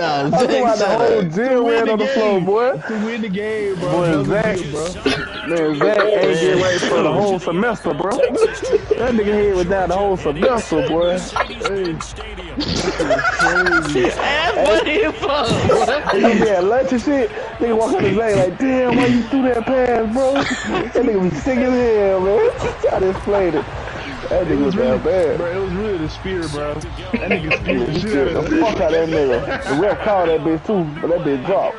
I'm talking about the whole gym ran on the floor, boy. To win the game, bro. Boy, Zach, man, Zach ain't get right for the whole semester, bro. That nigga head was down the whole semester, boy. Hey. That's funny as fuck, boy. They gonna be at lunch and shit. Nigga walk up to Zach like, damn, why you threw that pass, bro? That nigga be sick as hell, man. I just played it. That nigga was really bad. Bro, it was really the spear, bro. That nigga speared the shit out of the fuck out that nigga. The ref called that bitch too, but that bitch dropped.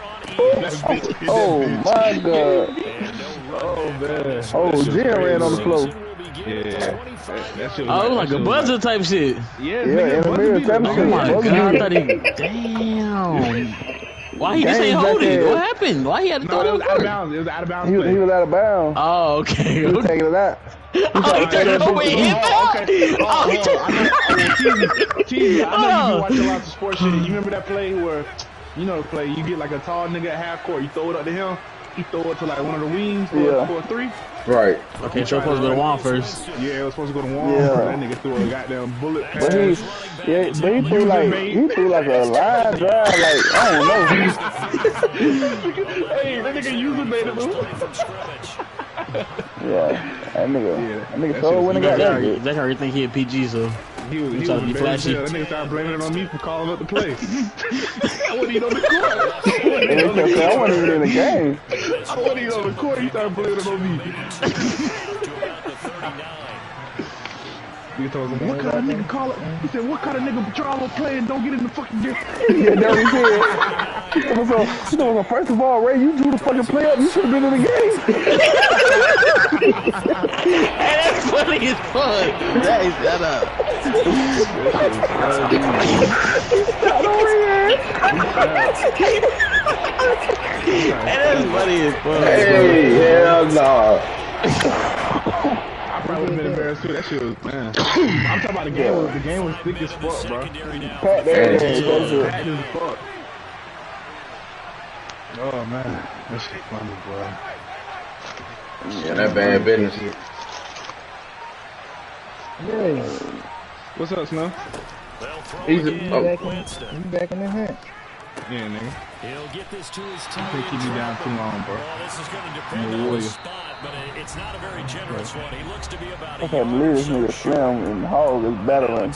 Oh my god. Oh man. Oh, Jim ran on the floor. Yeah. That shit was Oh, it was like a buzzer type shit. Yeah, in the mirror type Oh shit. my god, I thought he. Damn. Why he just ain't hold it? What happened? Why he had to throw it was it? out of bounds. It was out of bounds. He was out of bounds. Oh, okay. He was taking it out. Oh, he took it over his head. Oh, he took it. I know you be watching lots of sports shit. You remember that play where, you know the play, you get like a tall nigga at half court, you throw it up to him, he throw it to like one of the wings for a three. Right. Okay, so it was supposed to go to Juan first. Yeah, it was supposed to go to Juan. Yeah. That nigga threw a goddamn bullet pass. But he threw like a line drive, like, I don't know. Hey, that nigga user made it move. Yeah, that nigga so when he got that. Zach already think he a PG, so he was trying to be flashy. That nigga started blaming it on me for calling up the play. I wasn't even on the court. I wasn't even in the game. I wasn't even on the court. He started blaming it on me. He told him, what kind of nigga call it? He said, what kind of nigga draw a play and don't get in the fucking game? Yeah, that's what he said. So, first of all, Ray, you drew the fucking play up. You should have been in the game. Hey, that's funny as fuck. Hey, shut up. Hey, that's funny as fuck. Hey, hell no. I probably would have been embarrassed too. That shit was, man. I'm talking about the game. The game was thick as fuck, bro. Packed as fuck. Oh man, that shit funny, bro. Yeah, that bad business. Yeah. What's up, Snow? He's back in the hat. Yeah, nigga. He'll get this to his team. Can't keep me down too long, bro. Well, this is going to depend on the spot, but it's not a very generous one. He looks to be about I can't believe this nigga Slim and Hog is battling.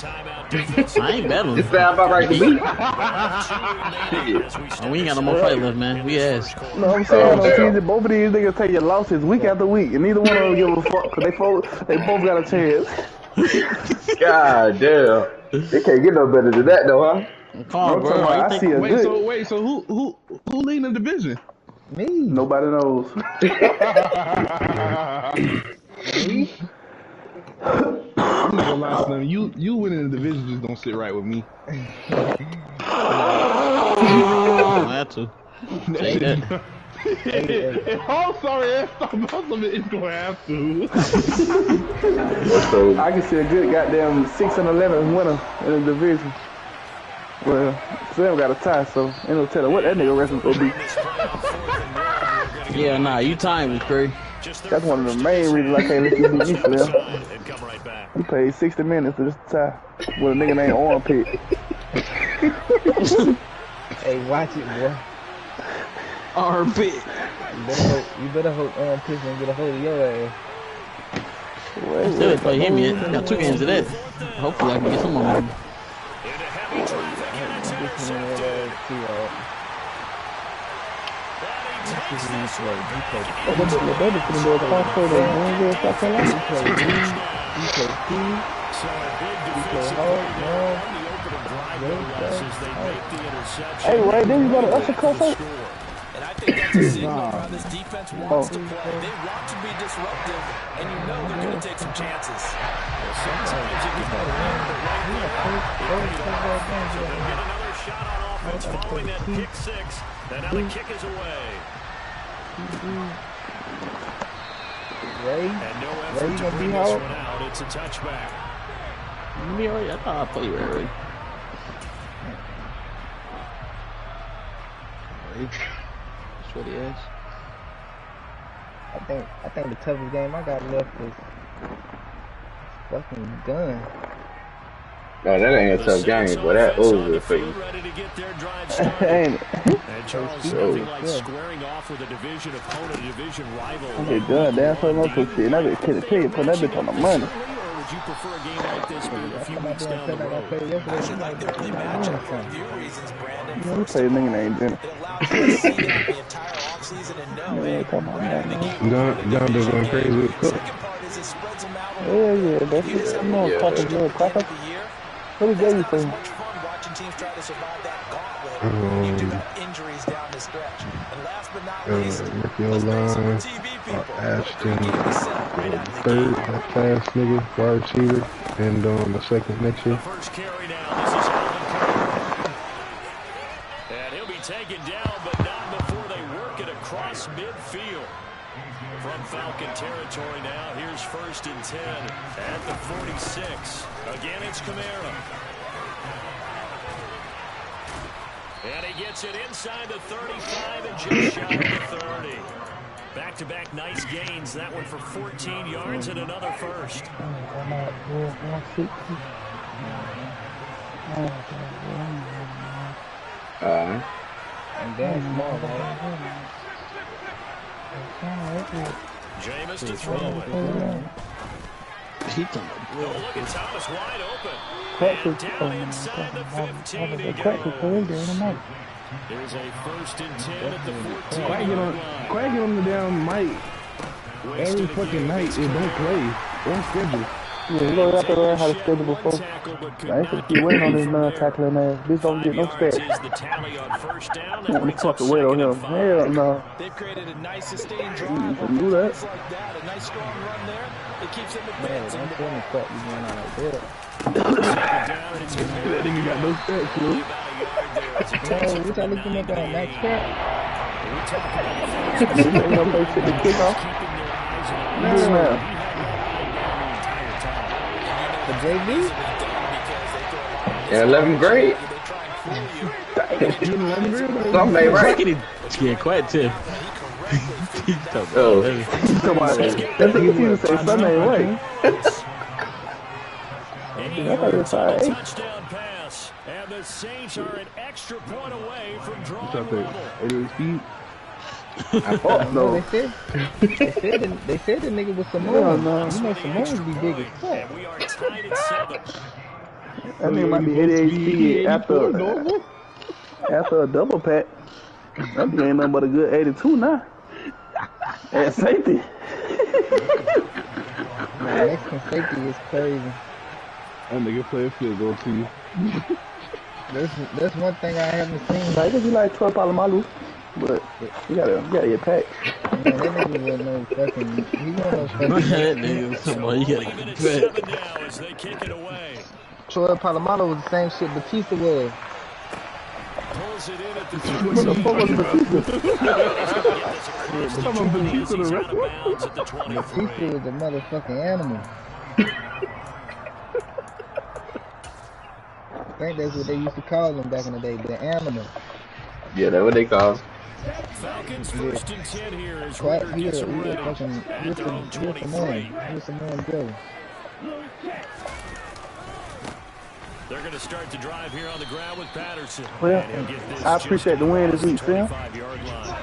I ain't battling. It sound about right to me. Oh, we ain't got no more fight left, man. We ass. No, I'm saying both of these niggas take your losses week after week, and neither one of them give a fuck because they both got a chance. God damn. They can't get no better than that, though, huh? Come on, bro. I see a good. Wait, so who lead the division? Me. Nobody knows. Me? I'm not gonna lie to them. You winning the division just don't sit right with me. I had to. Say that. I'm sorry, I'm gonna have to. I can see a good goddamn 6-11 winner in the division. Well, Sam got a tie, so ain't no telling what that nigga wrestling gonna be. Yeah, nah, you time is crazy. That's one of the main reasons I can't let you beat me, Slim. You paid 60 minutes for this tie with a nigga named Armpit. Hey, watch it, boy. Armpit. You better hope Armpit and get a hold of your ass. Still didn't play him yet. Got 2 games of that. Hopefully I can get some of them. Hey, Ray, didn't you go to Usher concert? And I think that's a signal how this defense wants to play. They want to be disruptive, and you know they're going to take some chances. Well, sometimes you can get the right get another shot on offense following that pick six. And now the kick is away. Ray? And no effort to bring this one out. It's a touchback. Me already? I thought I played Ray. That's what he is. I think the toughest game I got left was fucking gun. No, that ain't a tough game, but that over for you. Ain't it? And Charles, nothing like squaring off with a division opponent, a division rival. Okay, done. Damn, so no shit. And that bitch can't tell you, put that bitch on the money. Or would you prefer a game like this being a few weeks down the road? I should like the early matchup for a few reasons, Brandon. Let me play a nigga named Jenna. It allows you to see out the entire offseason and know, hey, we're having a game. John been going crazy with Cook. The second part is it spreads them out. Yeah, that's it. You know, cracker, good cracker. What did they for? Much fun watching teams try to survive that gauntlet when you do have injuries down the stretch. And last but not least, let's bring some TV people. Ashton, third, that fast nigga, wide receiver, and on the second next year. First carry now. This is Alvin Kamara. And he'll be taken down, but not before they work it across midfield. From Falcon territory now, here's 1st and 10 at the 46. Again, it's Kamara. And he gets it inside the 35 and just shy of the 30. Back-to-back nice gains. That one for 14 yards and another first. And that's small, right? Jameis to throw it. He come Look at Thomas wide open. Cracker. And down inside the 15 he Cracker, goes. There's a 1st and 10 at the 14. Quack get on the damn mic every fucking night. It don't play on schedule. Yeah, you know, you have to learn how to schedule before. I ain't gonna keep waiting on this non-tackling ass. Bitch don't get no stats. I want to fucking wait on him. Hell no. They've created a nice sustained drive. You can do that. Like that, a nice strong run there. It keeps them Man, advancing. don't tell me crap you going on like that. That nigga got no stats, bro. Man, what y'all looking at that max cap? You know, play shit to kick off. Yeah. The JV? In 11th grade? Something ain't right. Yeah, quite too. Oh. That nigga used to say something ain't right. I thought it was all right. Touchdown pass. And the Saints are an extra point away from drawing level. 88 speed. I thought No, so. they said the nigga was Samoan. No. You know Samoans be big as fuck. And we are tied at 7. That nigga might be 88 speed after a double pack. That nigga ain't nothing but a good 82 now. At safety. Man, Mexican safety is crazy. That nigga play a field goal to you. That's one thing I haven't seen. Like, you like 12 Palomalu, but you gotta get packed. Man, that nigga was no fucking. He wasn't no fucking. That nigga, come on, you gotta Even at get 7 now as they kick it away. Troy Palomalo was the same shit Batista was. Pulls it in at the What the fuck was Batista was a motherfucking animal. I think that's what they used to call him back in the day, the animal. Yeah, that's what they call. Falcons 1st and 10 here as Quite Ritter here, gets it he was ready fucking, he at their own was 23. Samoan brother. They're going to start the drive here on the ground with Patterson. Well, And he'll get this I appreciate the win this week, Sam. 25-yard line.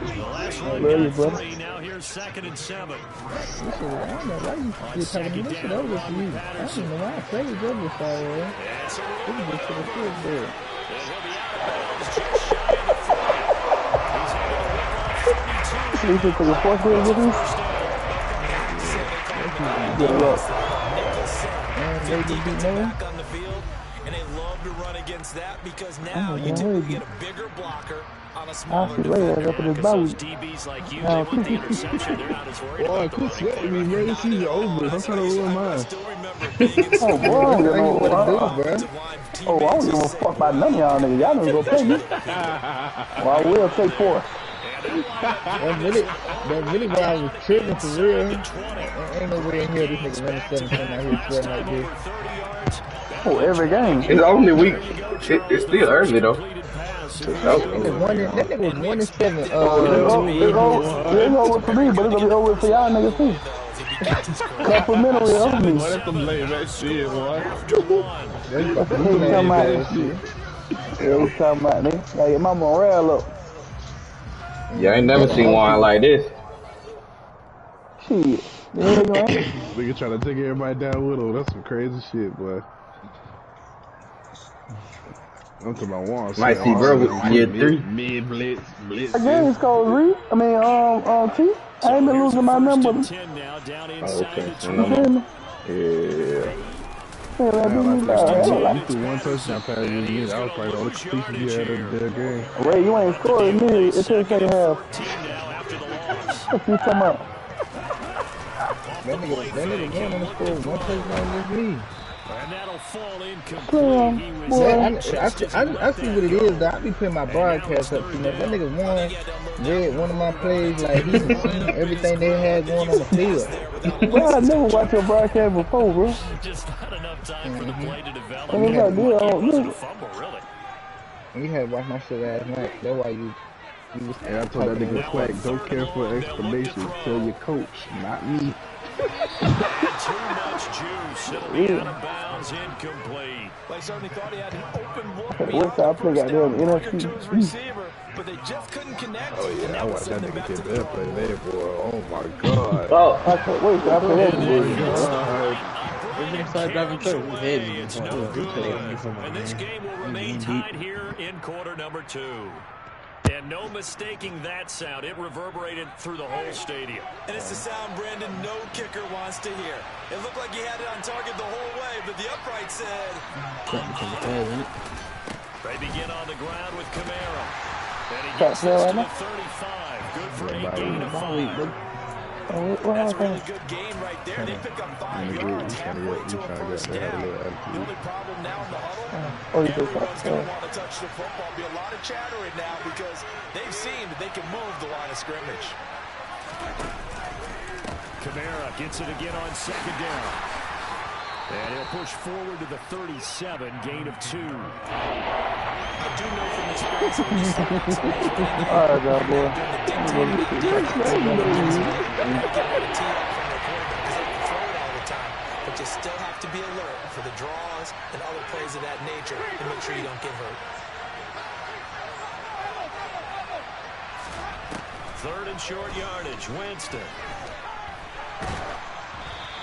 The last one Love you, got brother. 3. Now here's 2nd and 7. This shit, I don't know why you keep telling me this shit over for you. I don't know why I traded over this already. This is just for the field there. So you took a fourth grade with us? Good luck. And they did beat Noah. Back on the field, and they love to run against that because now you typically get a bigger blocker on a smaller I'll see later up in this bow. DBs like you, they want the interception. They're not as worried Boy, about the quit running sweating me, bro. This season over. I'm trying to ruin mine. Oh, boy, I don't give no fuck. Oh, I don't give a fuck about none of y'all niggas. Y'all don't go play me. Well, I will take 4. That really why I was tripping for real. Ain't no way in here this nigga running 7 coming out here sweating like this. Oh, every game. It's only week. It's still early, though. That nigga was 1 and 7. It's over for me, but it's gonna be over for y'all niggas too. Complimentary of me. Boy, that's some laid back shit, boy. That's what he's talking about. Yeah, he's talking about, nigga. Gotta get my morale up. Yeah, I ain't never seen one like this. Shit. Nigga trying to take everybody down with him. That's some crazy shit, boy. I'm talking about one. Might see bro with year 3. Mid blitz. The game's called Reed. I mean, T. I ain't been losing my number. Oh, okay. Yeah. I threw one touchdown pass in the That was probably all the completion you had of the game. Ray, you ain't scoring me until the second half. What you talking about? That nigga going on the score one touchdown against me. And that'll fall incomplete. I see what it is, though. I be putting my broadcast up. You know, that nigga read one of my plays, like, he seen everything they had going on the field. Bro, I never watched your broadcast before, bro. Just not enough time for the play to develop. You had watched my shit last night. That's why you was. And I told that nigga Quack, don't care for explanations. Tell your coach, not me. Too much juice. It'll be out of bounds, incomplete. They certainly thought he had an open look. What's up? I got them NFC. But they just couldn't connect. Oh yeah, I watched that nigga get that play there, boy. Oh my god. Oh. I can't wait. I play that It's no good. And this game will remain tied here in quarter number 2. And no mistaking that sound. It reverberated through the whole stadium. And it's the sound Brandon no kicker wants to hear. It looked like he had it on target the whole way, but the upright said... They begin on the ground with Camara. And he gets this to the 35. Good for a gain of 5. That's a really good game right there. They pick up 5 yards halfway to a first down. The only problem now in the huddle, everyone's going to want to touch the football. Be a lot of chatter right now because they've seen that they can move the line of scrimmage. Camara gets it again on second down. And he'll push forward to the 37, gain of 2. I do know from experience that when you start All right, now, boy. but you still have to be alert for the draws and other plays of that nature to make sure you don't get hurt. 3rd and short yardage, Winston.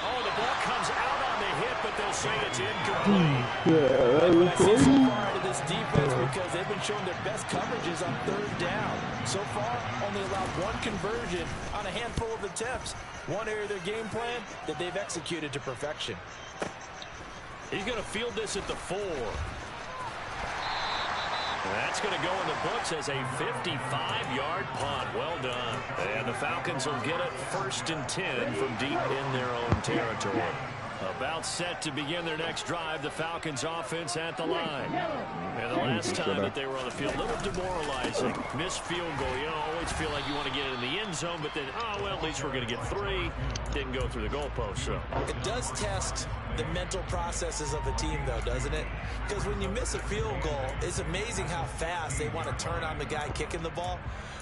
Oh, the ball comes out on the hit, but they'll say it's incomplete. Yeah, I see so far out of this defense because they've been showing their best coverages on 3rd down. So far, only allowed 1 conversion on a handful of attempts. One area of their game plan that they've executed to perfection. He's going to field this at the 4. That's going to go in the books as a 55-yard punt. Well done. And the Falcons will get it 1st and 10 from deep in their own territory. About set to begin their next drive, the Falcons offense at the line. And the last time that they were on the field, a little demoralizing. Missed field goal. You know, always feel like you want to get it in the end zone, but then, oh, well, at least we're going to get 3. Didn't go through the goalpost, so. It does test the mental processes of a team, though, doesn't it? Because when you miss a field goal, it's amazing how fast they want to turn on the guy kicking the ball.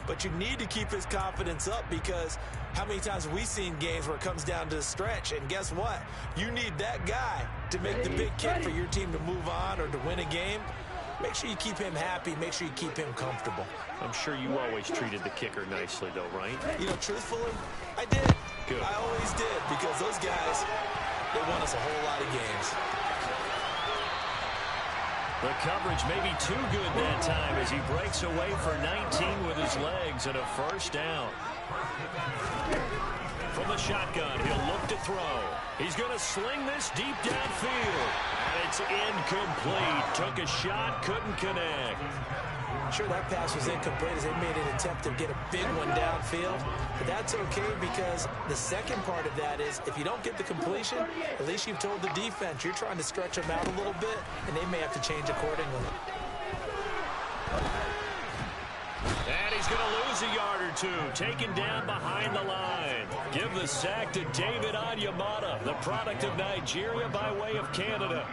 But you need to keep his confidence up because how many times have we seen games where it comes down to the stretch? And guess what? You need that guy to make the big kick for your team to move on or to win a game. Make sure you keep him happy. Make sure you keep him comfortable. I'm sure you always treated the kicker nicely, though, right? You know, truthfully, I did. Good. I always did because those guys, they won us a whole lot of games. The coverage may be too good that time as he breaks away for 19 with his legs and a 1st down. From the shotgun, he'll look to throw. He's going to sling this deep downfield. And it's incomplete. Took a shot, couldn't connect. Sure, that pass was incomplete as they made an attempt to get a big one downfield. But that's okay because the second part of that is if you don't get the completion, at least you've told the defense you're trying to stretch them out a little bit, and they may have to change accordingly. And he's going to lose a yard or 2. Taken down behind the line. Give the sack to David Onyemata, the product of Nigeria by way of Canada.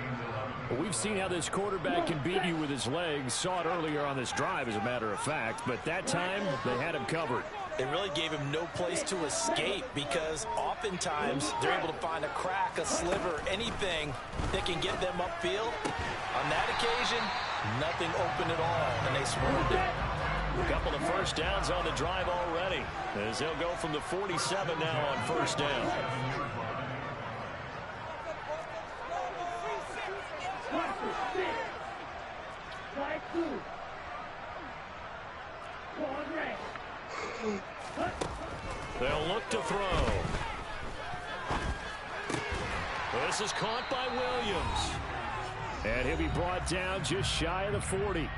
Well, we've seen how this quarterback can beat you with his legs. Saw it earlier on this drive, as a matter of fact. But that time, they had him covered. They really gave him no place to escape because oftentimes they're able to find a crack, a sliver, anything that can get them upfield. On that occasion, nothing open at all, and they swarmed it. A couple of first downs on the drive already, as they'll go from the 47 now on first down. They'll look to throw. This is caught by Williams. And he'll be brought down just shy of the 40.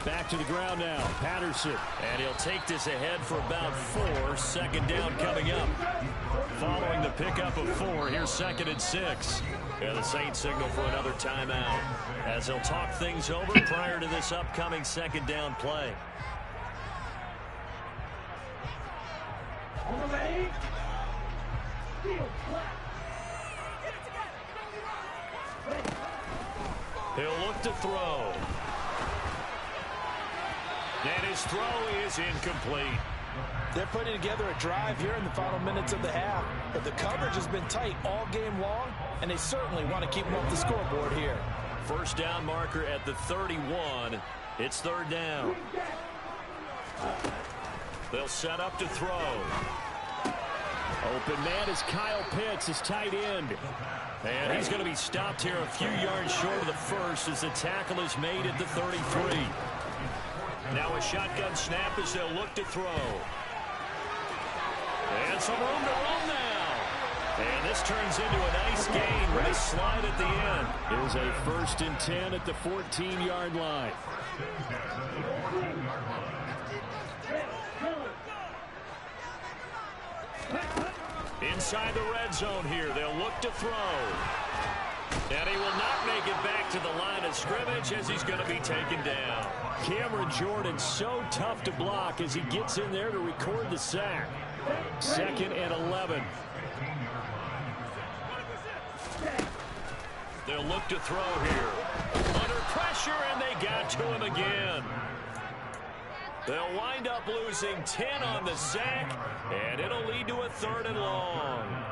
Back to the ground now, Patterson. And he'll take this ahead for about 4. Second down coming up. Following the pickup of 4, here's 2nd and 6. And the Saints signal for another timeout, as they'll talk things over prior to this upcoming second down play. He'll look to throw. And his throw is incomplete. They're putting together a drive here in the final minutes of the half, but the coverage has been tight all game long, and they certainly want to keep them off the scoreboard here. First down marker at the 31. It's third down. They'll set up to throw. Open man is Kyle Pitts, his tight end. And he's going to be stopped here a few yards short of the first as the tackle is made at the 33. Now a shotgun snap as they'll look to throw. And some room to run now. And this turns into a nice gain with a slide at the end. It is a 1st and 10 at the 14-yard line. Inside the red zone here, they'll look to throw. And he will not make it back to the line of scrimmage as he's going to be taken down. Cameron Jordan so tough to block as he gets in there to record the sack. 2nd and 11. They'll look to throw here. Under pressure, and they got to him again. They'll wind up losing 10 on the sack, and it'll lead to a 3rd and long.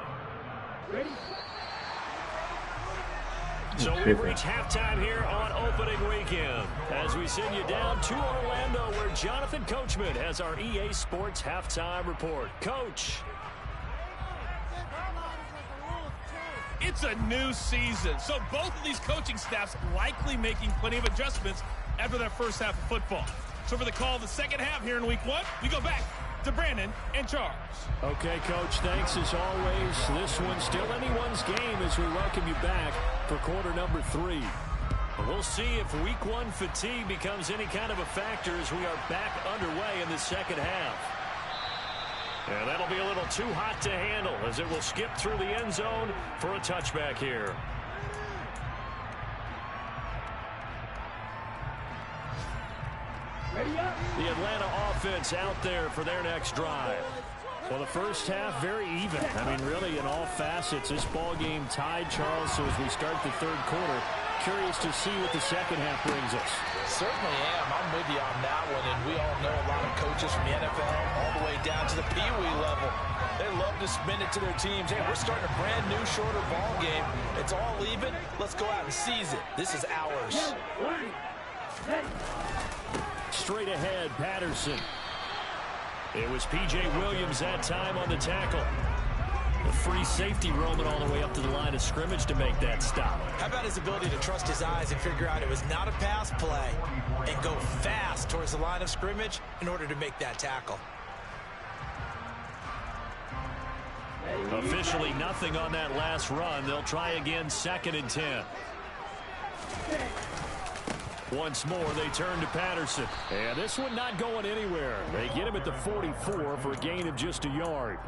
So we've reached halftime here on opening weekend as we send you down to Orlando, where Jonathan Coachman has our EA Sports halftime report. Coach. It's a new season, so both of these coaching staffs likely making plenty of adjustments after their first half of football. So for the call of the second half here in week 1, we go back to Brandon and Charles. Okay, Coach, thanks as always. This one's still anyone's game as we welcome you back for quarter number 3. We'll see if week 1 fatigue becomes any kind of a factor as we are back underway in the second half. And that'll be a little too hot to handle as it will skip through the end zone for a touchback here. The Atlanta offense out there for their next drive. Well, the first half, very even. I mean, really, in all facets, this ball game tied, Charles. So as we start the third quarter, curious to see what the second half brings us. Certainly am. I'm with you on that one. And we all know a lot of coaches from the NFL all the way down to the Pee Wee level. They love to spin it to their teams. Hey, we're starting a brand new, shorter ball game. It's all even. Let's go out and seize it. This is ours. Straight ahead, Patterson. It was P.J. Williams that time on the tackle. A free safety roaming all the way up to the line of scrimmage to make that stop. How about his ability to trust his eyes and figure out it was not a pass play and go fast towards the line of scrimmage in order to make that tackle. Officially nothing on that last run. They'll try again, 2nd and 10. Once more, they turn to Patterson. And this one not going anywhere. They get him at the 44 for a gain of just a yard.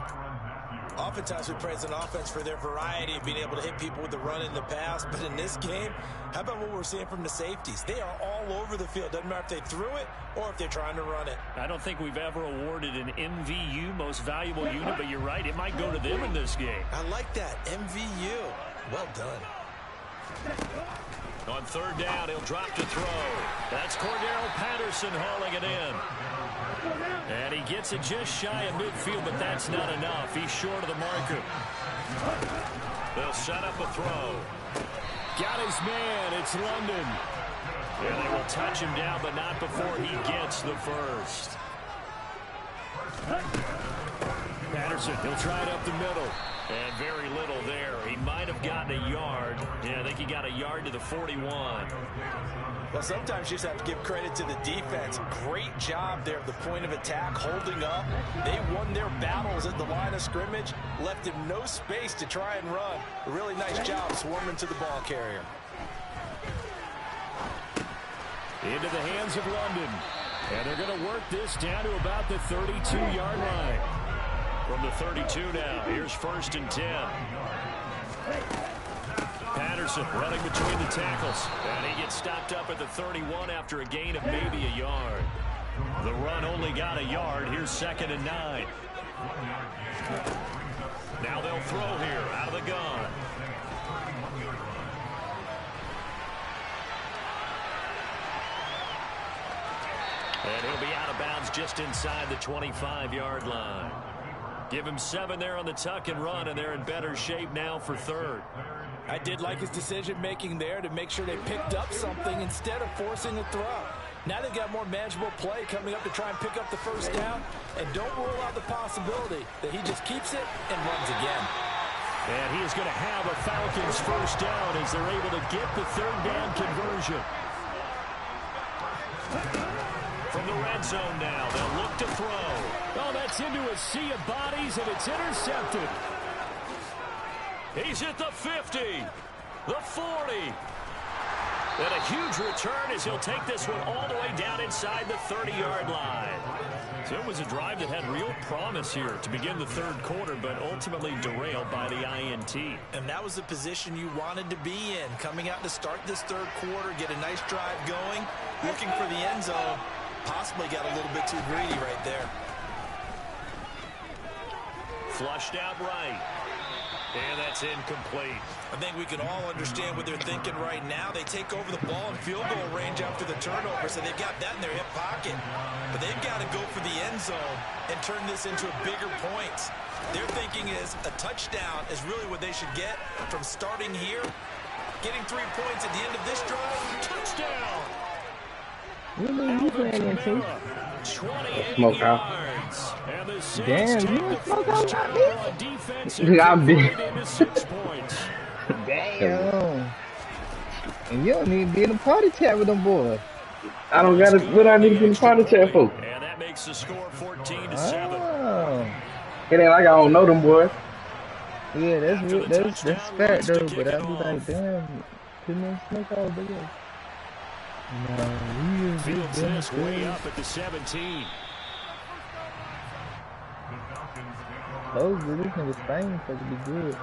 Oftentimes we praise an offense for their variety of being able to hit people with the run in the pass. But in this game, how about what we're seeing from the safeties? They are all over the field. Doesn't matter if they threw it or if they're trying to run it. I don't think we've ever awarded an MVU, most valuable unit, but you're right. It might go to them in this game. I like that. MVU. Well done. On third down, he'll drop to throw. That's Cordero Patterson hauling it in. And he gets it just shy of midfield, but that's not enough. He's short of the marker. They'll set up a throw. Got his man. It's London. And they will touch him down, but not before he gets the first. Patterson, he'll try it up the middle. And very little there. He might have gotten a yard. Yeah, I think he got a yard to the 41. Well, sometimes you just have to give credit to the defense. Great job there at the point of attack, holding up. They won their battles at the line of scrimmage, left him no space to try and run. A really nice job swarming to the ball carrier. Into the hands of London. And they're going to work this down to about the 32-yard line. From the 32 now, here's 1st and 10. Patterson running between the tackles. And he gets stopped up at the 31 after a gain of maybe a yard. The run only got a yard. Here's 2nd and 9. Now they'll throw here out of the gun. And he'll be out of bounds just inside the 25-yard line. Give him 7 there on the tuck and run, and they're in better shape now for 3rd. I did like his decision-making there to make sure they picked up something instead of forcing a throw. Now they've got more manageable play coming up to try and pick up the 1st down, and don't rule out the possibility that he just keeps it and runs again. And he is going to have a Falcons 1st down as they're able to get the 3rd down conversion. From the red zone now, they'll look to throw. Oh, that's into a sea of bodies, and it's intercepted. He's at the 50, the 40. And a huge return as he'll take this one all the way down inside the 30-yard line. So it was a drive that had real promise here to begin the 3rd quarter, but ultimately derailed by the INT. And that was the position you wanted to be in, coming out to start this 3rd quarter, get a nice drive going, looking for the end zone. Possibly got a little bit too greedy right there. Flushed out right. And that's incomplete. I think we can all understand what they're thinking right now. They take over the ball in field goal range after the turnover, so they've got that in their hip pocket. But they've got to go for the end zone and turn this into a bigger point. Their thinking is a touchdown is really what they should get from starting here. Getting 3 points at the end of this drive. Touchdown! Smoke out. Damn, you smoke out like this? I'm big. Damn. And you don't need to be in a party chat with them boys. I don't got it. What I need to be in the party chat for? And that makes the score 14-7. Oh. It ain't like I don't know them boys. Yeah, that's fact though, but I be like, damn, couldn't they smoke out there? No, Fields this way up at the 17. Hopefully this nigga Spain supposed to be good.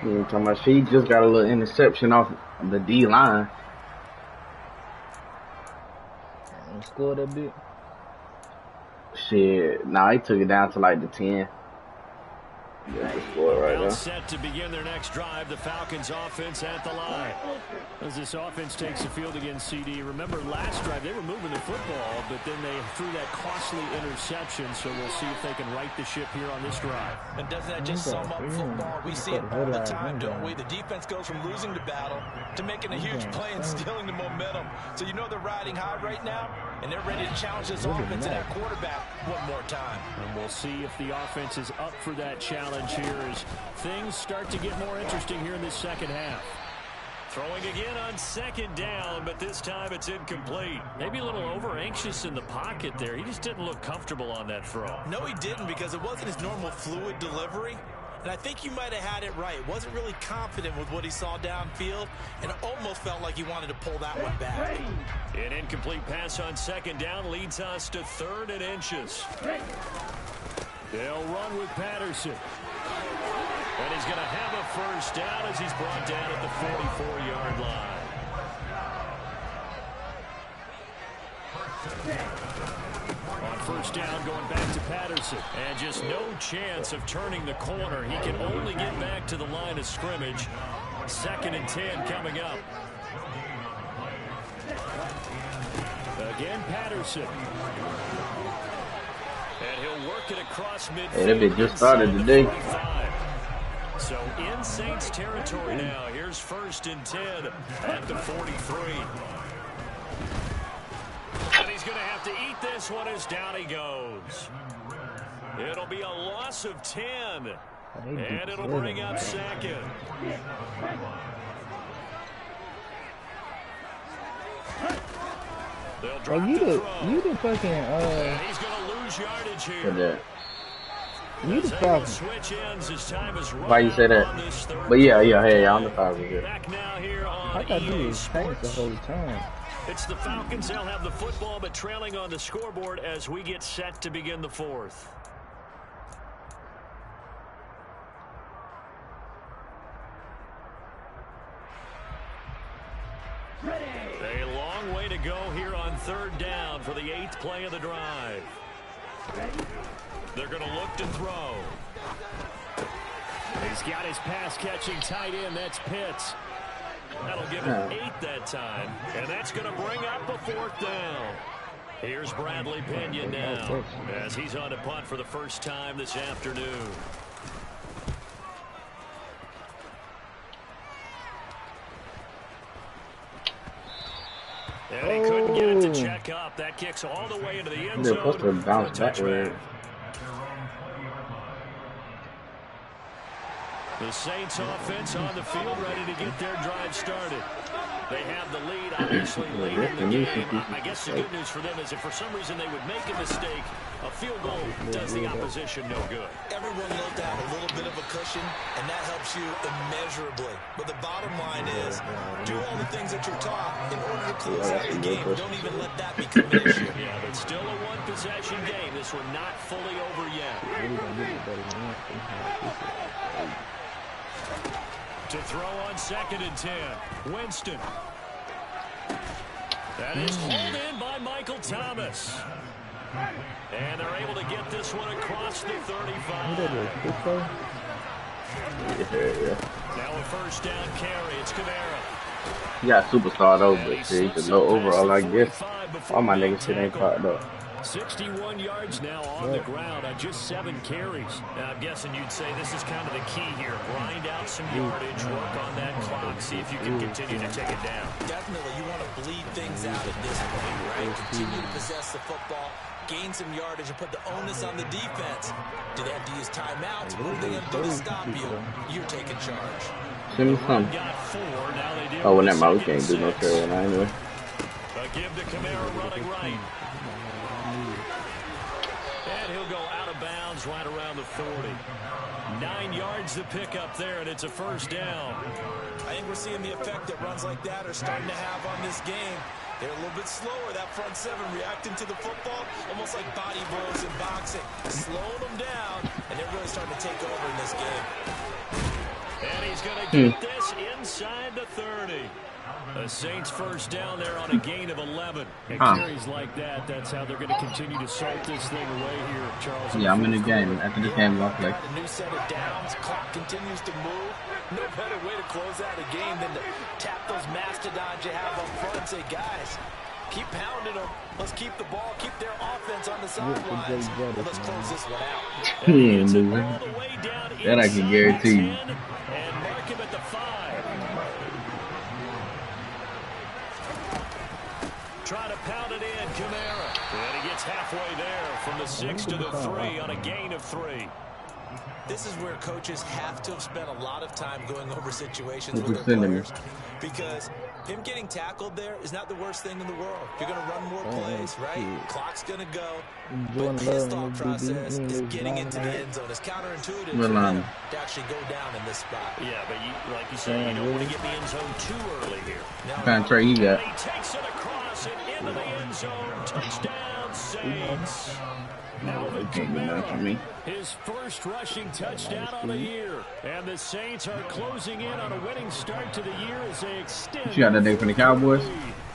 Yeah, talking about she just got a little interception off the D line. Scored that bit. Shit, nah, he took it down to like the 10. That's the score right there. Set to begin their next drive, the Falcons offense at the line. As this offense takes the field against CD. Remember last drive, they were moving the football, but then they threw that costly interception, so we'll see if they can right the ship here on this drive. And doesn't that just sum up football? We see it all the time, don't we? The defense goes from losing the battle to making a huge play and stealing the momentum. So you know they're riding high right now, and they're ready to challenge this offense and that quarterback one more time. And we'll see if the offense is up for that challenge here as things start to get more interesting here in this 2nd half. Throwing again on 2nd down, but this time it's incomplete. Maybe a little over-anxious in the pocket there. He just didn't look comfortable on that throw. No, he didn't, because it wasn't his normal fluid delivery. And I think you might have had it right. Wasn't really confident with what he saw downfield and almost felt like he wanted to pull that one back. An incomplete pass on 2nd down leads us to 3rd and inches. They'll run with Patterson. he's going to have a first down as he's brought down at the 44-yard line. On first down, going back to Patterson. And just no chance of turning the corner. He can only get back to the line of scrimmage. 2nd and 10 coming up. Again, Patterson. And he'll work it across midfield. Hey, that bit just started today. So in Saints territory now. Here's 1st and 10 at the 43. And he's going to have to eat this one as down he goes. It'll be a loss of 10. And it'll bring up 2nd. They'll drop you the the fucking and he's going to lose yardage here. You the Falcons. Switch ends as time is Why you say that? But yeah, hey, I'm the Falcons. Back now here on I thought you was Saints the whole time. It's the Falcons. They'll have the football, but trailing on the scoreboard as we get set to begin the 4th. A long way to go here on 3rd down for the 8th play of the drive. They're going to look to throw. He's got his pass-catching tight end. That's Pitts. That'll give him 8 that time. And that's going to bring up a 4th down. Here's Bradley Pinion now as he's on to punt for the first time this afternoon. And he couldn't get it to check up. That kicks all the way into the end zone. They're supposed to bounce backward. The Saints offense on the field ready to get their drive started. They have the lead, obviously, late in the game. I guess the good news for them is if for some reason they would make a mistake, a field goal does the opposition no good. Everyone looked at a little bit of a cushion, and that helps you immeasurably. But the bottom line is, do all the things that you're taught in order to close out the game. Don't even let that become an issue. Yeah, but still a one-possession game. This one not fully over yet. To throw on 2nd and 10. Winston. That is hauled in by Michael Thomas. And they're able to get this one across the 35. Now a first down carry. It's Kamara. You got superstar though, but see, the low overall, I guess. All my niggas shit ain't caught up. 61 yards now on the ground on just 7 carries. Now, I'm guessing you'd say this is kind of the key here. Grind out some yardage, work on that clock, see if you can continue to take it down. Definitely, you want to bleed things out at this point, right? Continue to possess the football, gain some yardage, and put the onus on the defense. Do they have to use timeouts? What are they going to do to stop you? You're taking charge. Send me some. Oh, well, never mind. We can't do no Carolina anyway. A give to Kamara running right. And he'll go out of bounds right around the 40. 9 yards to pick up there, and it's a first down. I think we're seeing the effect that runs like that are starting to have on this game. They're a little bit slower, that front 7, reacting to the football, almost like body blows in boxing. Slowing them down, and they're really starting to take over in this game. And he's going to get this inside the 30. The Saints first down there on a gain of 11. And carries like that, that's how they're going to continue to salt this thing away here, Charles. Yeah, I'm in the game. After this game, I'll play. The new set of downs, clock continues to move. No better way to close out a game than to tap those mastodons you have up front and say, guys, keep pounding them. Let's keep the ball, keep their offense on the sidelines. Let's close this one out. That I can guarantee you. And mark him at the 5. Trying to pound it in, Kamara. And he gets halfway there from the 6 to the 3 on a gain of 3. This is where coaches have to have spent a lot of time going over situations with their players. Because him getting tackled there is not the worst thing in the world. You're going to run more plays, right? Clock's going to go. But his thought process is getting into the end zone. It's counterintuitive for him to actually go down in this spot. Yeah, but like you said, you don't want to get the end zone too early here. What kind of trade you got? He takes it across and into the end zone. Touchdown, Saints. Alvin Kamara, his first rushing touchdown on the year. And the Saints are closing in on a winning start to the year as they extend. You got that nigga from the Cowboys?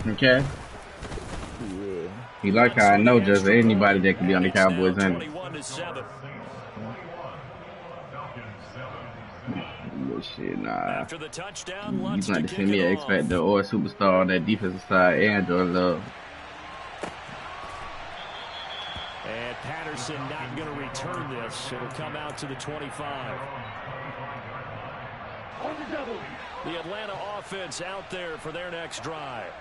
Okay. Yeah. You like how I know just anybody that can be on the Cowboys, ain't it? Shit, nah. After the touchdown, you going to send me an X Factor or a superstar on that defensive side and Jordan Love. And Patterson not going to return this. It'll come out to the 25. The Atlanta offense out there for their next drive.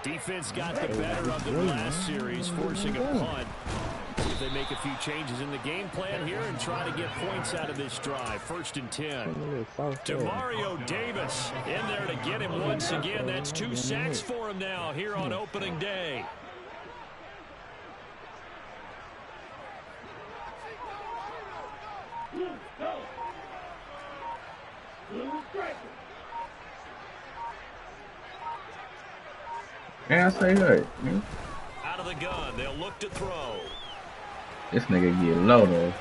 Defense got the better of them last series, forcing a punt. See if they make a few changes in the game plan here and try to get points out of this drive. 1st and 10. Demario Davis in there to get him once again. That's 2 sacks for him now here on opening day. Yeah, I say that. Out of the gun, they'll look to throw. This nigga get low though.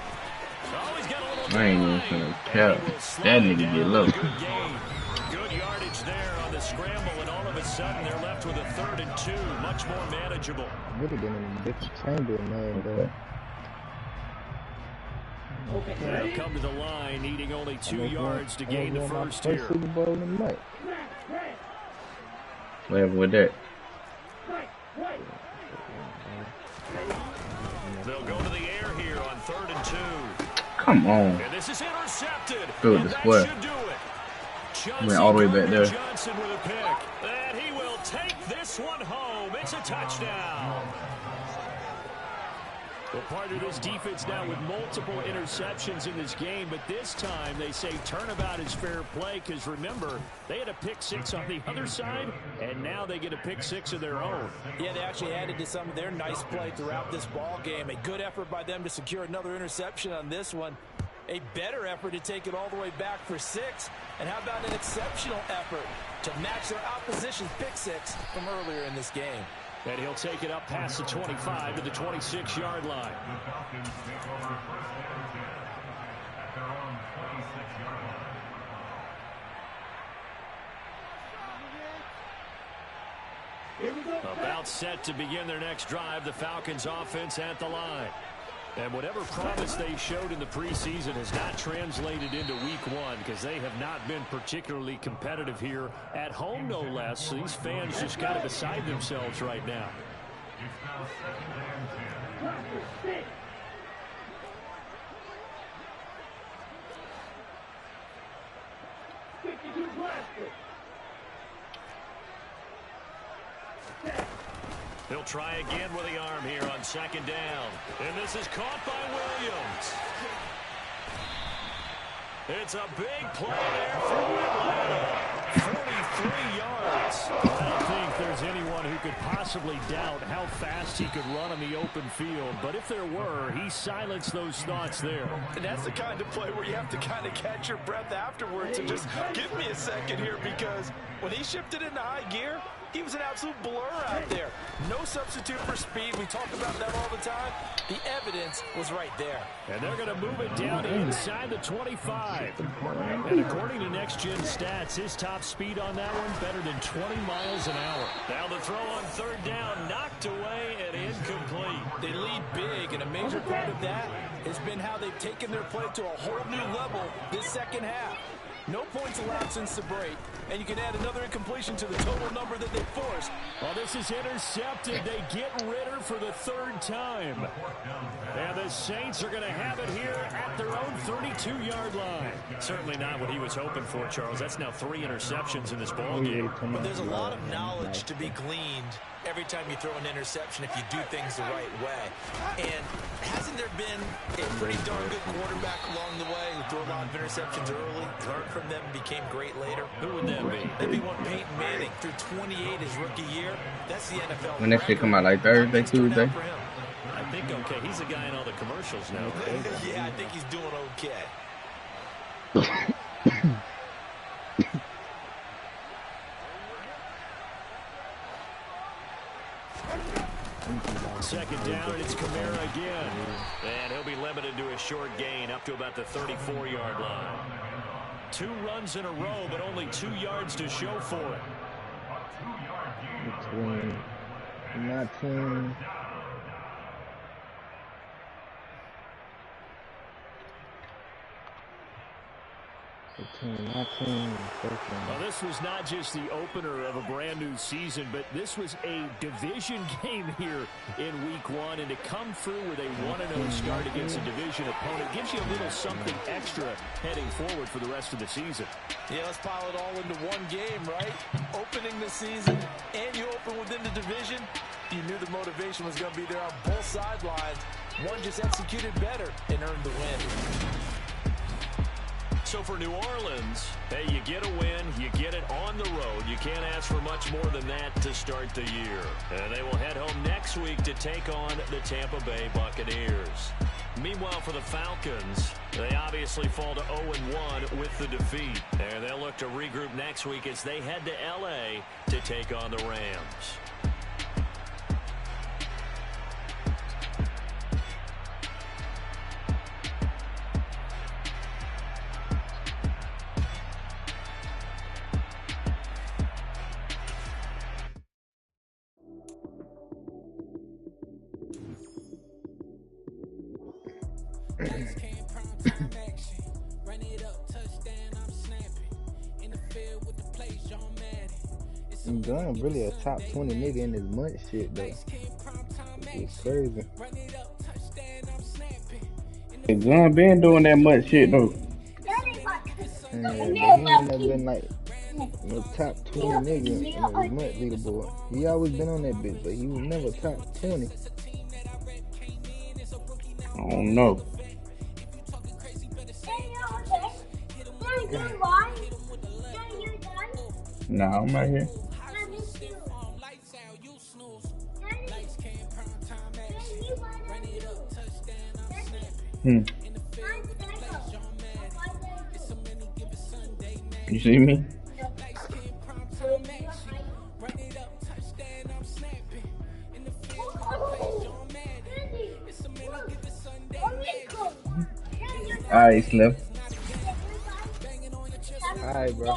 I ain't even finna count. That nigga get low. Good yardage there on the scramble, and all of a sudden they're left with a 3rd and 2, much more manageable. Would have been in a different chamber, man, though. They'll come to the line, needing only 2 yards to gain the first here. Super Bowl in the night. What happened with that? They'll go to the air here on 3rd and 2. Come on. And this is intercepted. Through the square. Went all the way back there. Johnson with a pick. And he will take this one home. It's a touchdown. Well, part of this defense now with multiple interceptions in this game, but this time they say turnabout is fair play because, remember, they had a pick 6 on the other side, and now they get a pick 6 of their own. Yeah, they actually added to some of their nice play throughout this ball game. A good effort by them to secure another interception on this one. A better effort to take it all the way back for 6. And how about an exceptional effort to match their opposition's pick 6 from earlier in this game? And he'll take it up past the 25 to the 26-yard line. About set to begin their next drive, the Falcons offense at the line. And whatever promise they showed in the preseason has not translated into week 1 because they have not been particularly competitive here at home, no less. So these fans just got to beside themselves right now. He'll try again with the arm here on 2nd down. And this is caught by Williams. It's a big play there for Atlanta. 43 yards. I don't think there's anyone who could possibly doubt how fast he could run on the open field. But if there were, he silenced those thoughts there. And that's the kind of play where you have to kind of catch your breath afterwards and just give me a second here, because when he shifted into high gear, he was an absolute blur out there. No substitute for speed. We talk about that all the time. The evidence was right there. And they're going to move it down inside the 25. And according to Next Gen Stats, his top speed on that one better than 20 miles an hour. Now the throw on 3rd down, knocked away and incomplete. They lead big, and a major part of that has been how they've taken their play to a whole new level this second half. No points allowed since the break, and you can add another incompletion to the total number that they forced. Well, this is intercepted. They get Ritter for the 3rd time. And the Saints are going to have it here at their own 32-yard line. Certainly not what he was hoping for, Charles. That's now 3 interceptions in this ballgame. But there's a lot of knowledge to be gleaned every time you throw an interception if you do things the right way. And hasn't there been a pretty darn good quarterback along the way who threw a lot of interceptions early, learned from them, became great later? Who would that be? That'd be one Peyton Manning through 28 his rookie year. That's the NFL. When that shit come out like Thursday, Tuesday? I think okay. He's a guy in all the commercials now. Yeah, I think he's doing okay. Second down, and it's Kamara again. And he'll be limited to a short gain up to about the 34-yard line. 2 runs in a row, but only 2 yards to show for it. Between my team. Well, this was not just the opener of a brand new season, but this was a division game here in week 1. And to come through with a 1-0 start against a division opponent gives you a little something extra heading forward for the rest of the season. Yeah, let's pile it all into one game, right? Opening the season, and you open within the division. You knew the motivation was going to be there on both sidelines. One just executed better and earned the win. So for New Orleans, hey, you get a win, you get it on the road. You can't ask for much more than that to start the year. And they will head home next week to take on the Tampa Bay Buccaneers. Meanwhile, for the Falcons, they obviously fall to 0-1 with the defeat. And they'll look to regroup next week as they head to L.A. to take on the Rams. Gun really a top 20 nigga in this month shit though. It's crazy. Gun been doing that much shit though. Yeah, but he ain't never been like no top 20 nigga in his month leaderboard. He always been on that bitch, but he was never top 20. I don't know. Nah, I'm right here. You see me? Alright, Slim. Alright, bro.